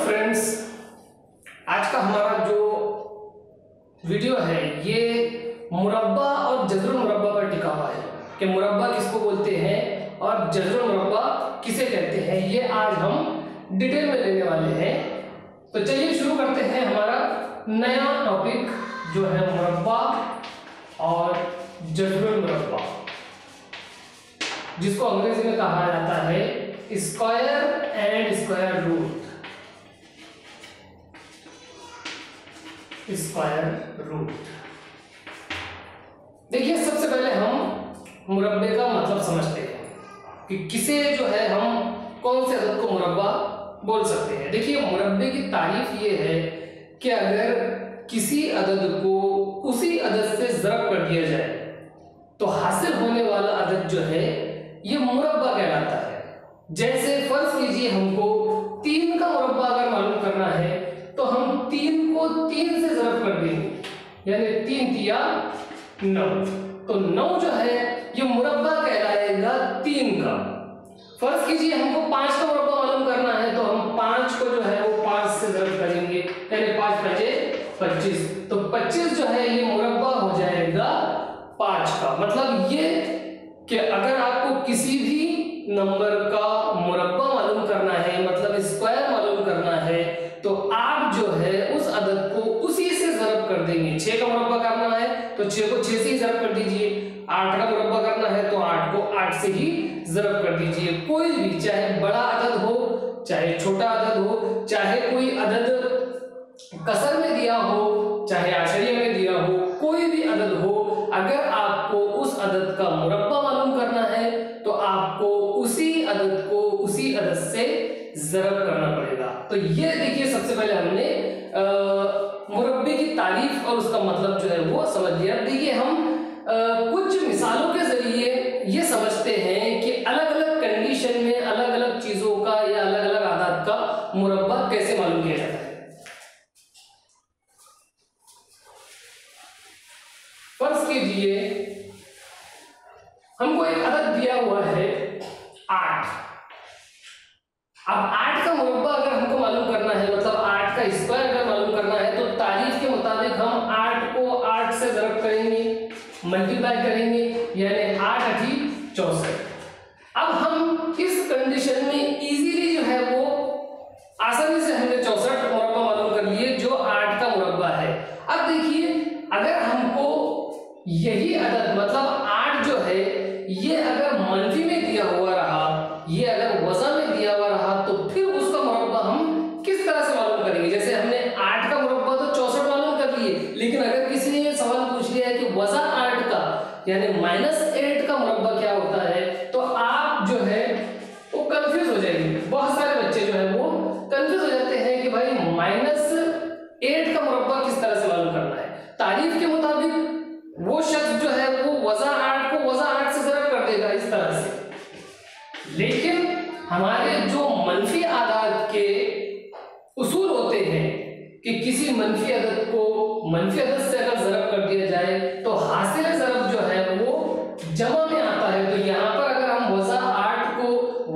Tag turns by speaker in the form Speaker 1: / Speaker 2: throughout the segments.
Speaker 1: Friends, आज का हमारा जो वीडियो है ये मुरब्बा और जज़रुल मुरब्बा पर टिका हुआ है कि मुरब्बा किसको बोलते हैं और जज़रुल मुरब्बा किसे कहते हैं। ये आज हम डिटेल में लेने वाले हैं। तो चलिए शुरू करते हैं हमारा नया टॉपिक जो है मुरब्बा और जज़रुल मुरब्बा, जिसको अंग्रेजी में कहा जाता है square and square root. Square root देखिए, सबसे पहले हम मुरब्बे का मतलब समझते हैं कि किसे जो है हम कौन से अदद को मुरब्बा बोल सकते हैं। देखिए, मुरब्बे की तारीफ ये है कि अगर किसी अदद को उसी अदद से ज़रब कर दिया जाए तो हासिल होने वाला अदद जो है ये मुरब्बा कहलाता है। जैसे फर्ज कीजिए हमको 3 का मुरब्बा अगर मालूम करना है तो हम 3 को 3 से ज़रब कर देंगे, यानी 3 तिया 9। तो 9 जो है ये मुरब्बा कहलाएगा 3 का। फर्ज कीजिए हमको 5 का मुरब्बा मालूम करना है तो हम 5 को जो है वो 5 से ज़रब करेंगे, यानी 5 5 25। तो 25 जो है ये मुरब्बा हो जाएगा 5 का। मतलब ये कि अगर आपको किसी भी नंबर का मुरब्बा मालूम करना है, मतलब स्क्वायर मालूम करना है, तो आप जो है उस अदद को उसी से ज़रब कर देंगे। 6 का मुरब्बा करना है तो 6 को 6 से ही ज़रब कर दीजिए। 8 का मुरब्बा करना है तो 8 को 8 से ही ज़रब कर दीजिए। कोई भी, चाहे बड़ा अदद हो चाहे छोटा अदद हो, चाहे कोई अदद कसर में दिया हो चाहे आशरिया में दिया हो, कोई भी अदद हो, अगर आपको उस अदद का मुरब्बा मालूम करना है तो आपको उसी अदद को उसी अदद से ज़रब करना पड़ेगा। तो ये देखिए, सबसे पहले हमने मुरब्बे की तारीफ और उसका मतलब जो है वो समझ लिया। देखिए, हम कुछ मिसालों के जरिए ये समझते हैं कि अलग अलग कंडीशन में अलग अलग चीजों का या अलग अलग आदाद का मुरब्बा कैसे मालूम किया जाता है। फर्ज कीजिए हमको एक अदद दिया हुआ है 8। अब 8 का मुरब्बा अगर हमको मालूम करना है, मतलब 8 का स्क्वायर अगर मालूम करना है, तो तारीफ के मुताबिक हम 8 को 8 से ज़रब करेंगे, मल्टीप्लाई करेंगे, यानी 8 8 64। अब हम इस कंडीशन में इजीली जो है वो आसानी से हमने 64 मुरब्बा मालूम कर लिए जो 8 का मुरब्बा है। अब देखिए, अगर हमको यही अदद मतलब 8 जो है ये अगर मनफी में दिया हुआ रहा, ये अगर वज़न में दिया हुआ रहा, तो फिर उसका मुरब्बा हम किस तरह से मालूम करेंगे। जैसे हमने 8 का मुरब्बा तो 64 मालूम कर लिए, लेकिन अगर किसी ने सवाल पूछ लिया है कि वज़न 8 का यानी -8 का मुरब्बा क्या होता है, तो आप जो है वो कंफ्यूज हो जाएंगे। बहुत सारे बच्चे जो है वो कंफ्यूज हो जाते हैं कि भाई -8 का मुरब्बा किस तरह से मालूम करना है। तारीफ के मुताबिक वो शख्स जो है वो वज़न 8 को वज़न 8 से ज़रब कर देगा इस तरह से। लेकिन हमारे जो मनफी आदाद के उसूल होते हैं कि किसी मनफी अदद को मनफी अदद से अगर ज़रब कर दिया जाए तो हासिल ज़रब जो है वो जमा में आता है। तो यहाँ पर अगर हम वज़न 8 को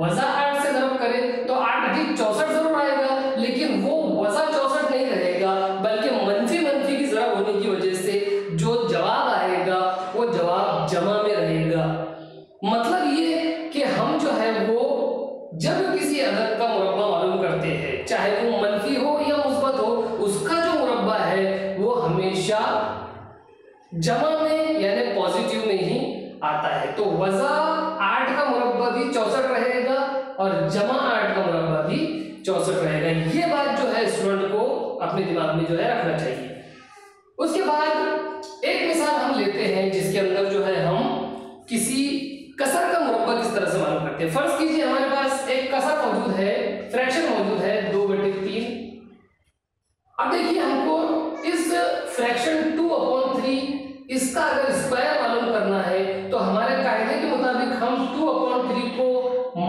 Speaker 1: वज़न 8 से ज़रब करें तो 8 8 64 जरूर आएगा, लेकिन वो वज़न 64 नहीं रहेगा, बल्कि मनफी की ज़रब होने की वजह से जो जवाब आएगा वो जवाब जमा में रहेगा। मतलब ये कि हम जो है वो जब किसी अदद का मुरब्बा मालूम करते हैं, चाहे वो मनफी हो या मुस्बत हो, उसका जो मुरब्बा है वो हमेशा जमा में यानी पॉजिटिव में ही आता है। तो वज़न 8 का मुरब्बा भी 64 रहेगा और जमा 8 का मुरब्बा भी 64 रहेगा। ये बात जो है स्टूडेंट को अपने दिमाग में जो है रखना चाहिए। उसके बाद एक मिसाल हम लेते हैं जिसके अंदर जो है हम किसी कसर का मुरब्बा किस तरह से मालूम करते हैं। फर्ज कीजिए हमारे पास एक कसर मौजूद है, फ्रैक्शन मौजूद है 2/3। अब देखिए, हमको इस फ्रैक्शन 2/3 इसका अगर स्क्वायर मालूम करना है तो हमारे कायदे के मुताबिक हम 2/3 को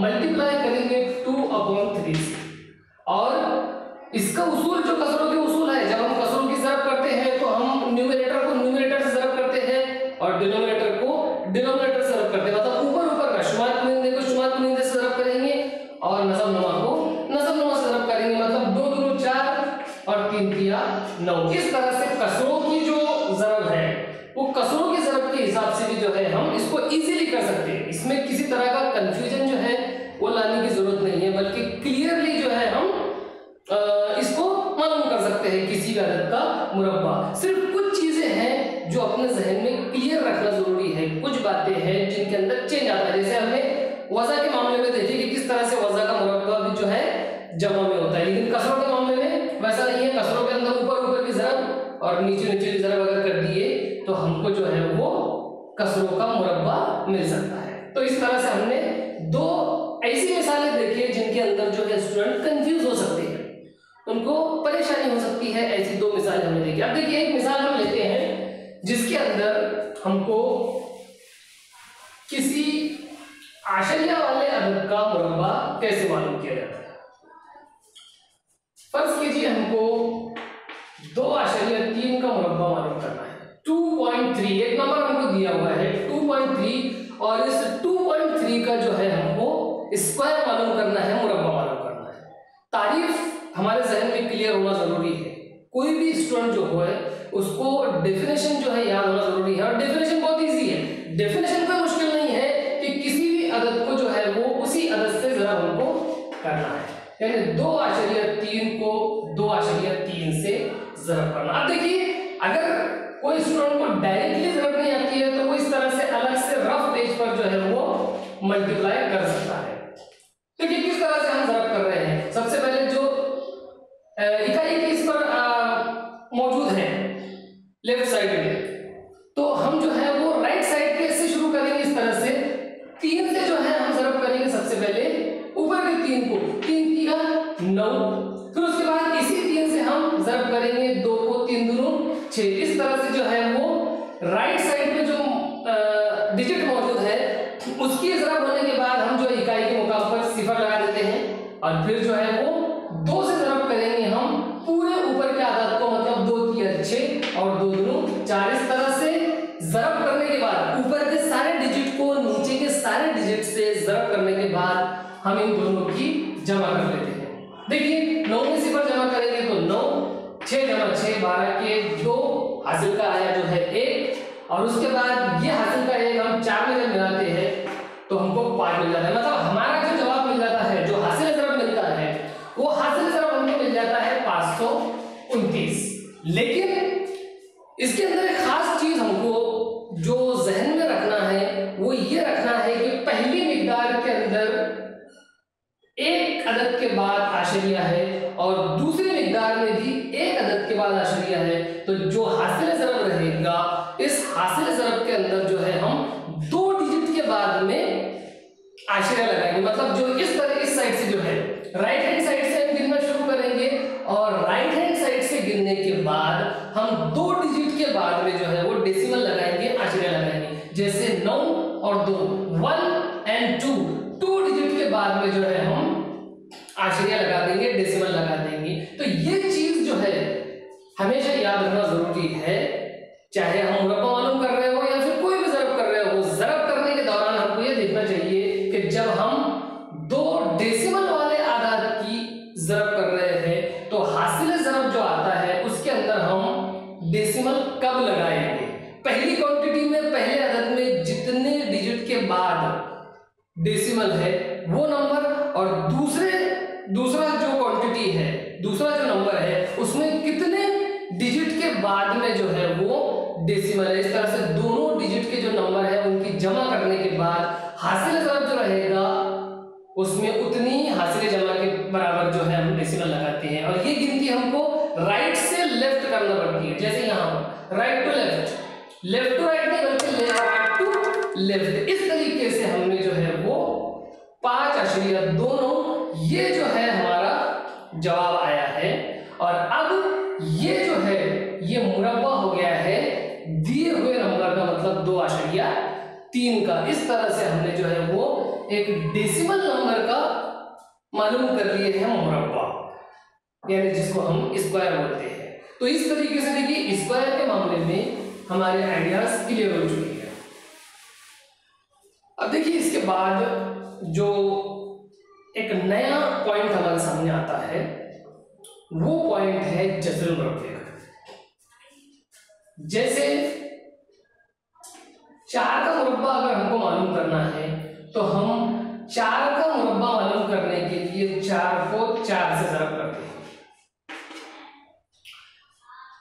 Speaker 1: मल्टीप्लाई करेंगे 2/3 से। और इसका उसूल जो कसरों के उसूल है, जब हम कसरों की ज़रब करते हैं तो हम न्यूमरेटर को न्यूमरेटर से ज़रब करते हैं और डिनोमिनेटर को डिनोमिनेटर से ज़रब करते हैं। मतलब ऊपर का शुमार कुनिंदे को शुमार कुनिंदे से ज़रब करेंगे और नसब नुमा को नसब नुमा से ज़रब करेंगे। मतलब 2 दूनी 9। इस तरह से कसरों की जो ज़रब है वो कसरों की ज़रब के हिसाब से भी जो है हम इसको इजीली कर सकते हैं। इसमें किसी तरह का कंफ्यूजन जो है वो लाने की जरूरत नहीं है, बल्कि क्लियरली जो है हम इसको मालूम कर सकते हैं किसी भी अदद का मुरब्बा। सिर्फ कुछ चीजें हैं जो अपने जहन में क्लियर रखना जरूरी है, कुछ बातें हैं जिनके अंदर चेंज आता है। जैसे हमने वज़ा के मामले में देखी कि किस तरह से वज़ा का मुरब्बा भी जो है जमा में होता है, लेकिन कसरों के मामले में वैसा नहीं है। कसरों के अंदर ऊपर ऊपर की ज़रब और नीचे नीचे की ज़रब अगर कर दिए तो हमको जो है वो कसरों का मुरब्बा मिल सकता है। तो इस तरह से हमने दो ऐसी मिसालें देखी जिनके अंदर जो है स्टूडेंट कंफ्यूज हो सकते हैं, उनको परेशानी हो सकती है। ऐसी दो मिसालें हमने देखी। अब देखिए एक मिसाल हम लेते हैं जिसके अंदर हमको किसी आशरिया वाले अदद का मुरब्बा कैसे मालूम किया जाता है। फर्ज कीजिए हमको 2.3 का मुरब्बा मालूम करना है। 2.3 एक नंबर हमको दिया हुआ है 2.3, और इस 2.3 का जो है हमको स्क्वायर मालूम करना है, मुरब्बा मालूम करना है। तारीफ हमारे जहन में क्लियर होना जरूरी है। कोई भी स्टूडेंट जो है उसको डेफिनेशन जो है याद होना जरूरी है, और डेफिनेशन बहुत इजी है। डेफिनेशन कोई मुश्किल नहीं है कि किसी भी अदद को जो है वो उसी अदद से जरा हमको करना है, यानी 2.3 को 2.3 से ज़रब करना। अब देखिए अगर कोई स्टूडेंट को डायरेक्टली ज़रब नहीं आती है तो वो इस तरह से अलग से रफ पेज पर जो है वो मल्टीप्लाई कर सकता है। देखिए किस तरह से हम ज़रब कर रहे हैं। सबसे पहले जो इकाई की इस पर मौजूद है लेफ्ट साइड में, तो हम जो है वो राइट साइड के से शुरू करेंगे। इस तरह से 3 से जो है हम ज़रब करेंगे सबसे पहले ऊपर के 3 को, 3 का 9, फिर उसके बाद इसी 3 से हम ज़रब करेंगे 2 को, 3 दूनी 6। इस तरह से जो है वो राइट साइड में जो डिजिट मौजूद है उसकी ज़रब होने के बाद हम जो इकाई के मुकाम पर सिफर लगा देते हैं, और फिर जो है वो 2 से ज़रब करेंगे हम पूरे ऊपर के आदत को, मतलब 2 की 6 और 2 दूनी 4। इस तरह से ज़रब करने के बाद ऊपर के सारे डिजिट को नीचे के सारे डिजिट से ज़रब करने के बाद हम इन दोनों की जमा कर लेते हैं। देखिए 9 में सिफर जमा करेंगे तो 9, 6 जमा 6 12 के 2, हासिल का आया जो है 1, और उसके बाद ये हासिल का 1 हम 4 में जब मिलाते हैं तो हमको 5 मिल जाता है। मतलब हमारा जो जवाब मिल जाता है, जो हासिल ज़रब मिलता है, वो हासिल ज़रब हमको मिल जाता है 529। लेकिन इसके अंदर एक खास चीज हमको जो जहन में रखना है वो ये रखना है कि पहली मिकदार के अंदर एक अदद के बाद आशरिया है और दूसरी मिकदार में भी एक अदद के बाद आशरिया है। तो जो हासिल ज़रब रहेगा, इस हासिल ज़रब के अंदर जो है हम 2 डिजिट के बाद में आशरिया लगाएंगे। मतलब जो इस तरह इस साइड से जो है राइट हैंड साइड से हम गिनना शुरू करेंगे, और राइट हैंड साइड से गिनने के बाद हम 2 डिजिट के बाद में जो है वो डेसिमल लगाएंगे, आशरिया लगाएंगे। जैसे 9 और 2, 1 एंड 2 डिजिट के बाद में जो है हम आशरिया लगा देंगे, डेसिमल लगा देंगे। तो ये चीज जो है हमेशा याद रखना जरूरी है, चाहे हम मुरब्बा मालूम कर रहे हो या फिर कोई भी ज़रब कर रहे हो। ज़रब करने के दौरान हमको ये देखना चाहिए कि जब हम 2 डेसिमल वाले आदाद की ज़रब कर रहे हैं तो हासिल ज़रब जो आता है उसके अंदर हम डेसिमल कब लगाएंगे। पहली क्वांटिटी में, पहले अदद में जितने डिजिट के बाद डेसिमल है वो नंबर, और दूसरा जो क्वांटिटी है, दूसरा जो नंबर है उसमें कितने डिजिट के बाद में जो है वो डेसिमल है। इस तरह से दोनों डिजिट के जो नंबर है उनकी जमा करने के बाद हासिल ज़रब जो रहेगा उसमें उतनी हासिल जमा के बराबर जो है हम डेसिमल लगाते हैं। और ये गिनती हमको राइट से लेफ्ट करना पड़ती है। जैसे यहाँ पर right to left, left to right नहीं बल्कि राइट टू लेफ्ट। इस तरीके से हमने जो है वो 5.2 ये जो है हमारा जवाब आया है। और अब ये जो है ये मुरब्बा हो गया है दिए हुए नंबर का, मतलब 2.3 का। इस तरह से हमने जो है वो एक डेसिमल नंबर का मालूम कर लिए हैं मुरब्बा, यानी जिसको हम स्क्वायर बोलते हैं। तो इस तरीके से देखिए स्क्वायर के मामले में हमारे आइडियाज क्लियर हो चुके हैं। अब देखिए इसके बाद जो एक नया पॉइंट हमारे सामने आता है वो पॉइंट है जज़र मुरब्बे का। जैसे 4 का मुरब्बा अगर हमको मालूम करना है तो हम 4 का मुरब्बा मालूम करने के लिए 4 को 4 से ज़रब करते हैं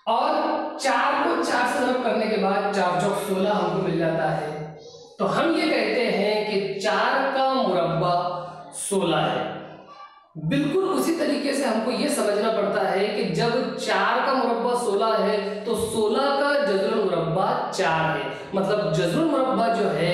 Speaker 1: और 4 को 4 से ज़रब करने के बाद 4 चौक 16 हमको मिल जाता है। तो हम ये कहते हैं कि 4 का मुरब्बा 16 है। बिल्कुल उसी तरीके से हमको ये समझना पड़ता है कि जब 4 का मुरब्बा 16 है तो 16 का जज़रुल मुरब्बा 4 है। मतलब जज़रुल मुरब्बा जो है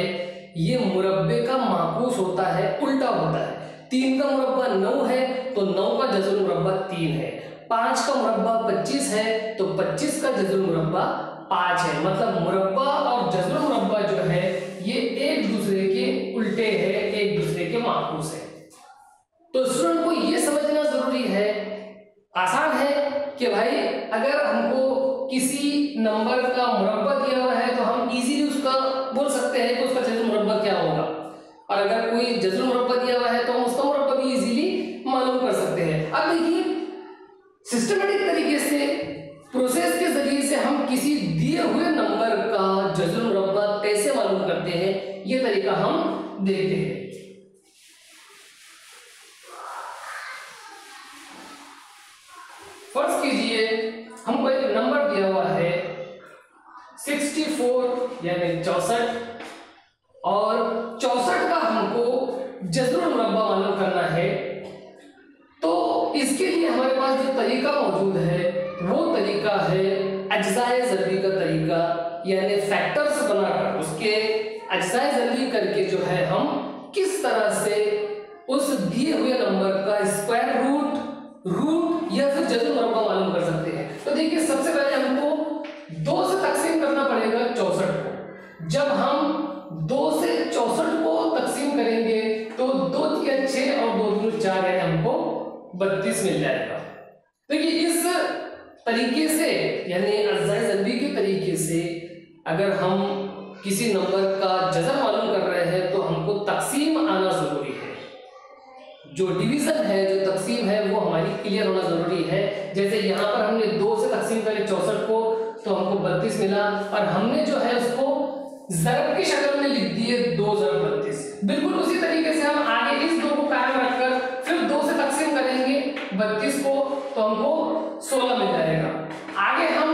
Speaker 1: ये मुरब्बे का माकूस होता है, उल्टा होता है। 3 का मुरब्बा 9 है तो 9 का जज़रुल मुरब्बा 3 है। 5 का मुरब्बा 25 है तो 25 का जज़रुल मुरब्बा 5 है। मतलब मुरब्बा और जज़रुल मुरब्बा जो है ये एक दूसरे के उल्टे है, एक दूसरे के माकूस है। तो स्टूडेंट को ये समझना जरूरी है, आसान है कि भाई अगर हमको किसी नंबर का मुरब्बा दिया हुआ है तो हम इजीली उसका बोल सकते हैं कि उसका जज़रुल मुरब्बा क्या होगा, और अगर कोई जज़रुल मुरब्बा दिया हुआ है तो हम उसका मुरब्बा भी इजीली मालूम कर सकते हैं। अब देखिए सिस्टमेटिक तरीके से प्रोसेस के जरिए से हम किसी दिए हुए नंबर का जज़रुल मुरब्बा कैसे मालूम करते हैं ये तरीका हम देखते हैं। फर्ज कीजिए हमको एक नंबर दिया हुआ है 64 यानी 64 और 64 का हमको जज़रुल मुरब्बा मालूम करना है। तो इसके लिए हमारे पास जो तरीका मौजूद है वो तरीका है अज्जाए ज़रबी का तरीका, यानी फैक्टर्स बनाकर उसके अज्जाए ज़रबी करके जो है हम किस तरह से उस दिए हुए नंबर का स्क्वायर रूट या फिर जज़रुल मुरब्बा मालूम कर सकते हैं। तो देखिए सबसे पहले हमको 2 से तकसीम करना पड़ेगा 64 को। जब हम 2 से 64 को तकसीम करेंगे तो 2 के 6 और 2 दूनी 4 है, हमको 32 मिल जाएगा। देखिए इस तरीके से यानी अज्जाए ज़रबी के तरीके से अगर हम किसी नंबर का जज़र मालूम कर रहे हैं तो हमको तकसीम आना जरूरी है। जो डिवीजन है, जो तकसीम है वो हमारी क्लियर होना जरूरी है। जैसे यहाँ पर हमने 2 से तकसीम करे 64 को तो हमको 32 मिला, और हमने जो है उसको ज़रब की शक्ल में लिख दिए 2 ज़रब 32। बिल्कुल उसी तरीके से हम आगे इस 2 को कायम रखकर फिर 2 से तकसीम करेंगे 32 को तो हमको 16 मिल जाएगा। आगे हम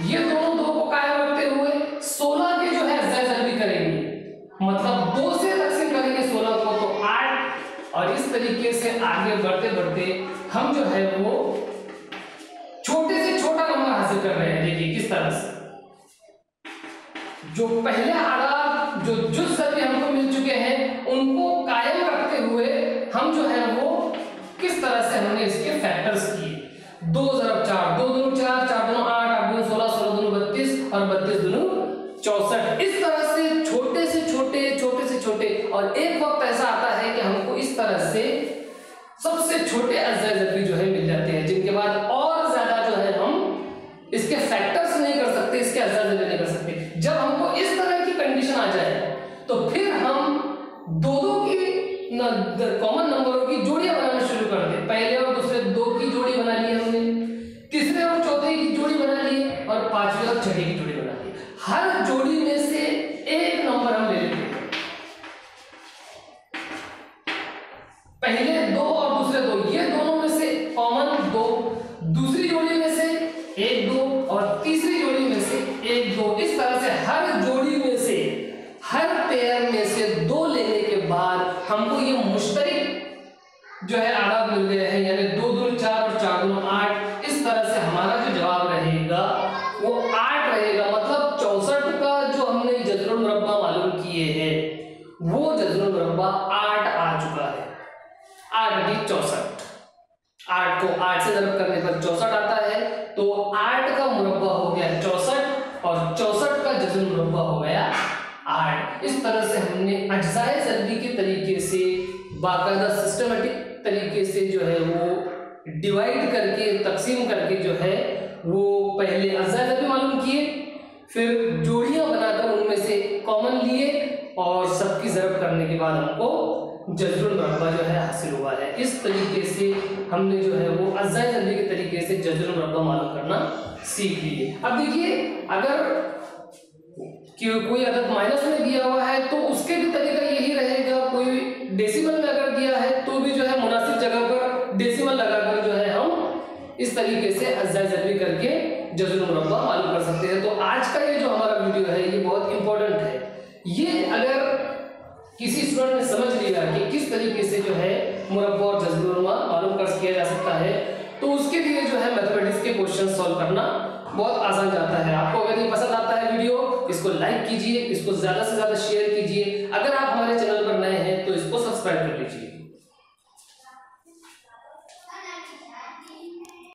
Speaker 1: ये दोनों 2 को कायम रखते हुए 16 के जो है अज्जाए ज़रबी करेंगे, मतलब 2 से तकसीम करेंगे 16 को तो 8, और इस तरीके से आगे बढ़ते बढ़ते हम जो है वो छोटे से छोटा नंबर हासिल कर रहे हैं। देखिए किस तरह से जो पहले आदाद जो जुज़ ज़रबी हमको मिल चुके हैं उनको कायम रखते हुए हम जो है वो किस तरह से हमने इसके फैक्टर्स किए। 2 ज़रब 4, 2 दूनी 4, 4 दूनी 8, 8 दूनी 16, 16 दूनी 32 और 32 दूनी 64। इस तरह से छोटे से छोटे और एक वक्त ऐसा आता है कि हमको इस तरह से सबसे छोटे अज्जाए ज़रबी जो है मिल जाते हैं, जिनके बाद और ज्यादा जो है हम इसके फैक्टर्स नहीं कर सकते, इसके अज्जाए ज़रबी नहीं कर सकते। जब हमको इस तरह की कंडीशन आ जाए तो फिर हम दो की कॉमन नंबरों की जोड़ियां बनाना शुरू कर दें। पहले और दूसरे 2 की जोड़ी बना ली हमने, तीसरे और चौथे की जोड़ी बना ली, और 5वीं और 6वीं की जोड़ी बना ली। हर जोड़ी में से एक नंबर हम ले लेते हैं, पहले 2 और दूसरे 2, ये दोनों में से कॉमन 2, दूसरी जोड़ी में से 1 2 और तीसरी जोड़ी में से 1 2। इस तरह से हर जोड़ी में से, हर पेयर में से 2 लेने के बाद हमको ये मुश्तरिक जो है आदाद मिल गए हैं, यानी 2 दूनी 4 और 4 दूनी 8। इस तरह से हमारा जो जवाब रहेगा वो 8 रहेगा। मतलब 64 का जो हमने जज़रुल मुरब्बा मालूम किए हैं वो जज़रुल मुरब्बा 8 आ चुका है। 8 × 64, 8 को 8 से ज़रब करने पर 64 आता है, तो 8 का मुरब्बा हो गया 64 और 64 का जज़रुल मुरब्बा हो गया 8। इस तरह से हमने अज्जाए ज़रबी के तरीके से बाकायदा सिस्टमेटिक तरीके से जो है वो डिवाइड करके, तकसीम करके जो है वो पहले अज्जाए ज़रबी मालूम किए, फिर जोड़ियां बनाकर उनमें से कॉमन लिए और सबकी ज़रब करने के बाद हमको जज्रुल मुरब्बा जो है हासिल हुआ है। इस तरीके से हमने जो है वो अज्जाए जल्दी के तरीके से जज्रुल मुरब्बा मालूम करना सीख लिए। अब देखिए, अगर कोई अदद माइनस में दिया हुआ है तो उसके भी तरीका यही रहेगा। कोई डेसिमल में अगर दिया है तो भी जो है मुनासिब जगह पर डेसिमल लगाकर जो है हम इस तरीके से अज्जाए जल्दी करके जज्रुल मुरब्बा मालूम कर सकते हैं। तो आज का ये जो हमारा वीडियो है ये बहुत इंपॉर्टेंट है। ये अगर किसी स्टूडेंट ने समझ लिया कि किस तरीके से जो है मुरब्बा और जज्रुल मुरब्बा मालूम कर किया जा सकता है, तो उसके लिए जो है मैथमेटिक्स के क्वेश्चन सॉल्व करना बहुत आसान जाता है। आपको अगर ये पसंद आता है वीडियो, इसको लाइक कीजिए, इसको ज्यादा से ज्यादा शेयर कीजिए। अगर आप हमारे चैनल पर नए हैं तो इसको सब्सक्राइब कर लीजिए।